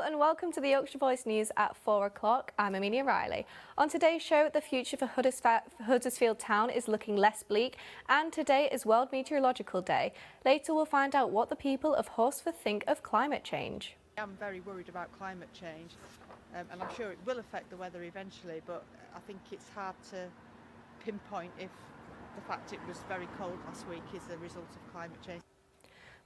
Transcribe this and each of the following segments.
And welcome to the Yorkshire Voice News at 4 o'clock. I'm Amelia Riley. On today's show, the future for Huddersfield Town is looking less bleak, and today is World Meteorological Day. Later we'll find out what the people of Horsforth think of climate change. I'm very worried about climate change, and I'm sure it will affect the weather eventually, but I think it's hard to pinpoint if the fact it was very cold last week is a result of climate change.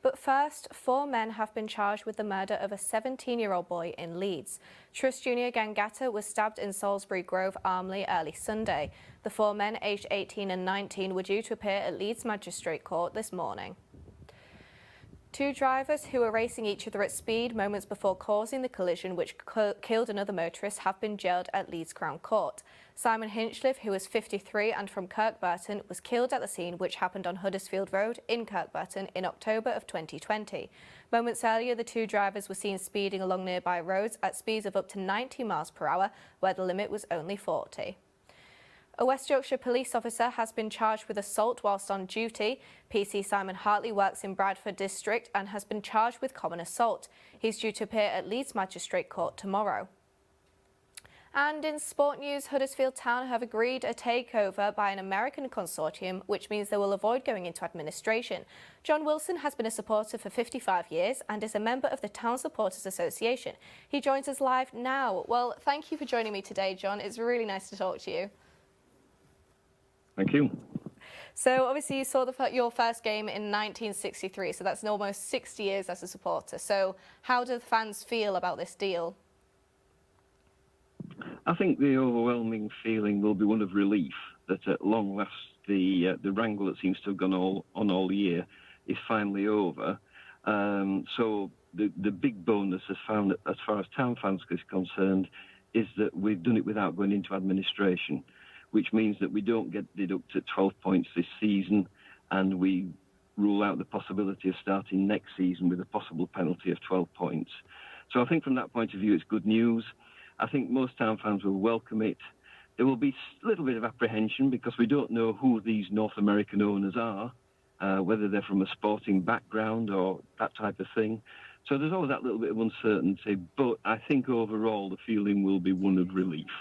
But first, 4 men have been charged with the murder of a 17-year-old boy in Leeds. Trust Junior Gangata was stabbed in Salisbury Grove Armley early Sunday. The 4 men, aged 18 and 19, were due to appear at Leeds Magistrate Court this morning. 2 drivers who were racing each other at speed moments before causing the collision which killed another motorist have been jailed at Leeds Crown Court. Simon Hinchliffe, who was 53 and from Kirkburton, was killed at the scene which happened on Huddersfield Road in Kirkburton in October of 2020. Moments earlier, the 2 drivers were seen speeding along nearby roads at speeds of up to 90 miles per hour, where the limit was only 40. A West Yorkshire police officer has been charged with assault whilst on duty. PC Simon Hartley works in Bradford District and has been charged with common assault. He's due to appear at Leeds Magistrate Court tomorrow. And in sport news, Huddersfield Town have agreed a takeover by an American consortium, which means they will avoid going into administration. John Wilson has been a supporter for 55 years and is a member of the Town Supporters Association. He joins us live now. Well, thank you for joining me today, John. It's really nice to talk to you. Thank you. So obviously you saw your first game in 1963, so that's almost 60 years as a supporter. So how do the fans feel about this deal? I think the overwhelming feeling will be one of relief that at long last the wrangle that seems to have gone on all year is finally over. So the big bonus as far as town fans is concerned is that we've done it without going into administration, which means that we don't get deducted 12 points this season, and we rule out the possibility of starting next season with a possible penalty of 12 points. So I think from that point of view, it's good news. I think most town fans will welcome it. There will be a little bit of apprehension because we don't know who these North American owners are, whether they're from a sporting background or that type of thing. So there's always that little bit of uncertainty, but I think overall the feeling will be one of relief.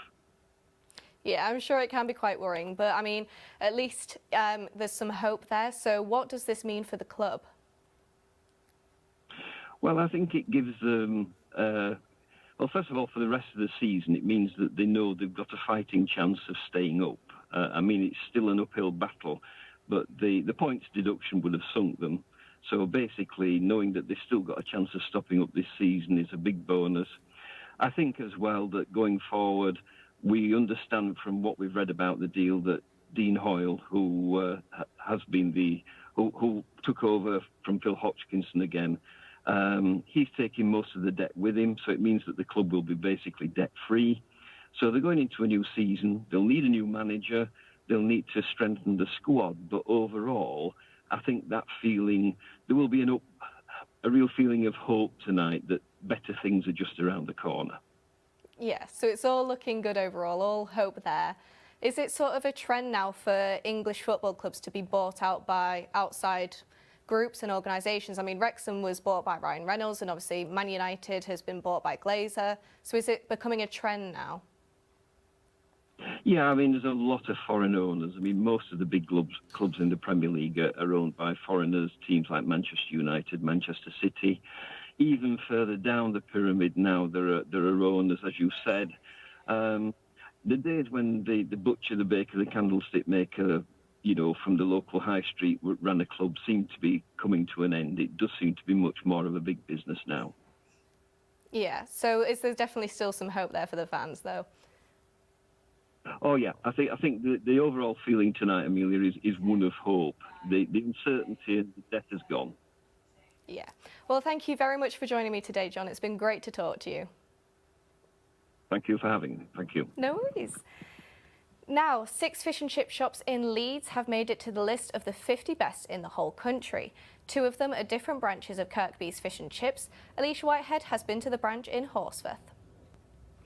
Yeah, I'm sure it can be quite worrying, but I mean, at least there's some hope there. So what does this mean for the club? Well, I think it gives them, well, first of all, for the rest of the season, it means that they know they've got a fighting chance of staying up. I mean, it's still an uphill battle, but the points deduction would have sunk them. So basically, knowing that they've still got a chance of stopping up this season is a big bonus. I think as well that going forward, we understand from what we've read about the deal that Dean Hoyle, who has been who took over from Phil Hodgkinson again, he's taking most of the debt with him, so it means that the club will be basically debt-free. So they're going into a new season. They'll need a new manager. They'll need to strengthen the squad. But overall, I think that feeling, there will be a real feeling of hope tonight that better things are just around the corner. Yeah, so it's all looking good overall, all hope there. Is it sort of a trend now for English football clubs to be bought out by outside groups and organisations? I mean, Wrexham was bought by Ryan Reynolds, and obviously Man United has been bought by Glazer. So is it becoming a trend now? Yeah, I mean, there's a lot of foreign owners. I mean, most of the big clubs in the Premier League are owned by foreigners, teams like Manchester United, Manchester City. Even further down the pyramid now, there are owners, as you said. The days when the butcher, the baker, the candlestick maker, you know, from the local high street ran a club seem to be coming to an end. It does seem to be much more of a big business now. Yeah, so is there definitely still some hope there for the fans, though? Oh yeah, I think the overall feeling tonight, Amelia, is one of hope. The uncertainty and the death has gone. Yeah. Well, thank you very much for joining me today, John. It's been great to talk to you. Thank you for having me. Thank you. No worries. Now, 6 fish and chip shops in Leeds have made it to the list of the 50 best in the whole country. 2 of them are different branches of Kirkby's Fish and Chips. Alicia Whitehead has been to the branch in Horsforth.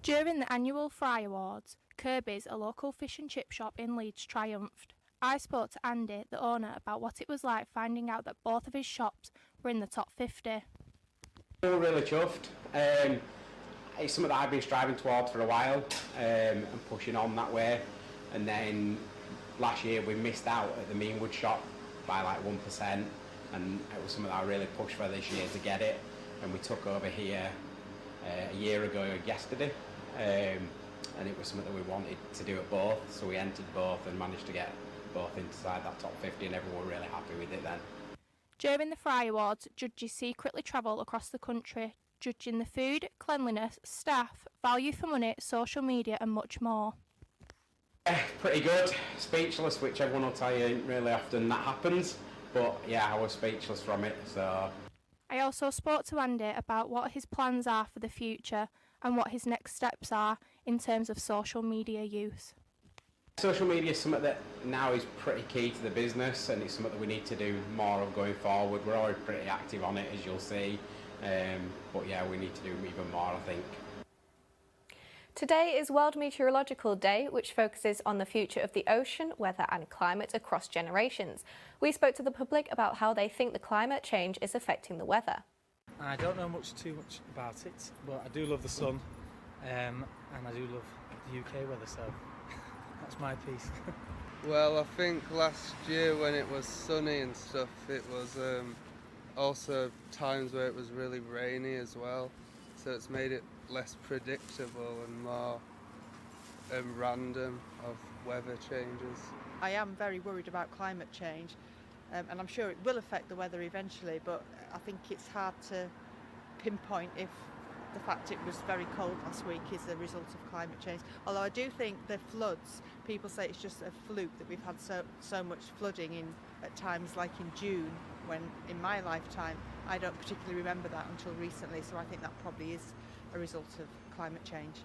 During the annual Fry Awards, Kirby's, a local fish and chip shop in Leeds, triumphed. I spoke to Andy, the owner, about what it was like finding out that both of his shops were in the top 50. We were really chuffed. it's something that I've been striving towards for a while, and pushing on that way. And then last year we missed out at the Meanwood shop by like 1%, and it was something that I really pushed for this year to get it. And we took over here a year ago yesterday, and it was something that we wanted to do at both, so we entered both and managed to get both inside that top 50, and everyone were really happy with it then. During the Fry Awards, judges secretly travel across the country, judging the food, cleanliness, staff, value for money, social media and much more. Pretty good. Speechless, which everyone will tell you ain't really often that happens, but yeah, I was speechless from it, so. I also spoke to Andy about what his plans are for the future and what his next steps are in terms of social media use. Social media is something that now is pretty key to the business, and it's something that we need to do more of going forward. We're already pretty active on it, as you'll see, but yeah, we need to do even more, I think. Today is World Meteorological Day, which focuses on the future of the ocean, weather and climate across generations. We spoke to the public about how they think the climate change is affecting the weather. I don't know too much about it, but I do love the sun, and I do love the UK weather, so that's my piece. Well, I think last year when it was sunny and stuff, it was also times where it was really rainy as well, so it's made it less predictable and more random of weather changes. I am very worried about climate change, and I'm sure it will affect the weather eventually, but I think it's hard to pinpoint if the fact it was very cold last week is a result of climate change. Although I do think the floods, people say it's just a fluke that we've had so much flooding in at times like in June, when in my lifetime I don't particularly remember that until recently, so I think that probably is a result of climate change.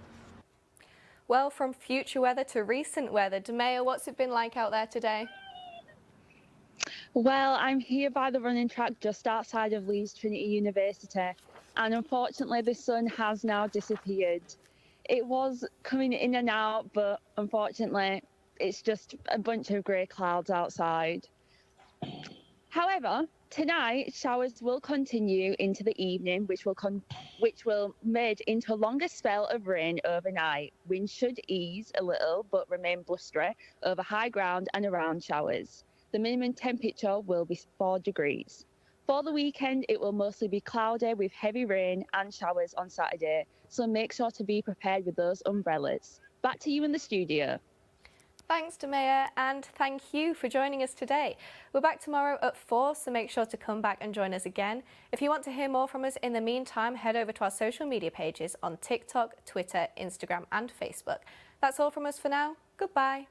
Well, from future weather to recent weather, Demea, what's it been like out there today? Well, I'm here by the running track just outside of Leeds Trinity University, and unfortunately the sun has now disappeared. It was coming in and out, but unfortunately it's just a bunch of grey clouds outside. However, tonight showers will continue into the evening, which will merge into a longer spell of rain overnight. Wind should ease a little but remain blustery over high ground and around showers. The minimum temperature will be 4 degrees. For the weekend, it will mostly be cloudy with heavy rain and showers on Saturday, so make sure to be prepared with those umbrellas. Back to you in the studio. Thanks, Demea, and thank you for joining us today. We're back tomorrow at 4, so make sure to come back and join us again. If you want to hear more from us in the meantime, head over to our social media pages on TikTok, Twitter, Instagram and Facebook. That's all from us for now. Goodbye.